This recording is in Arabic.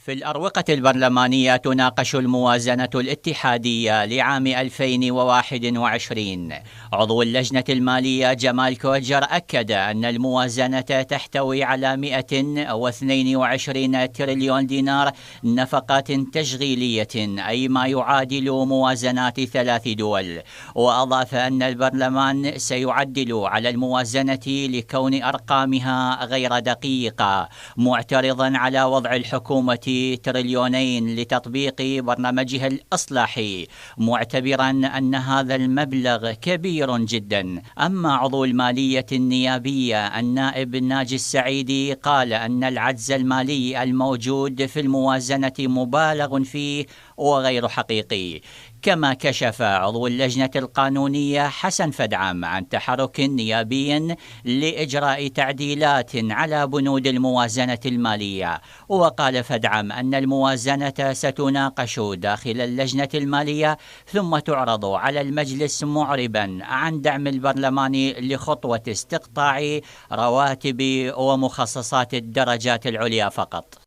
في الأروقة البرلمانية تناقش الموازنة الاتحادية لعام 2021. عضو اللجنة المالية جمال كوجر أكد أن الموازنة تحتوي على 122 تريليون دينار نفقات تشغيلية، أي ما يعادل موازنات 3 دول. وأضاف أن البرلمان سيعدل على الموازنة لكون أرقامها غير دقيقة، معترضا على وضع الحكومة تريليونين لتطبيق برنامجها الإصلاحي، معتبرا أن هذا المبلغ كبير جدا. أما عضو المالية النيابية النائب ناجي السعيدي قال أن العجز المالي الموجود في الموازنة مبالغ فيه وغير حقيقي. كما كشف عضو اللجنة القانونية حسن فدعم عن تحرك نيابي لإجراء تعديلات على بنود الموازنة المالية. وقال فدعم أن الموازنة ستناقش داخل اللجنة المالية ثم تعرض على المجلس، معربا عن دعم البرلمان لخطوة استقطاع رواتب ومخصصات الدرجات العليا فقط.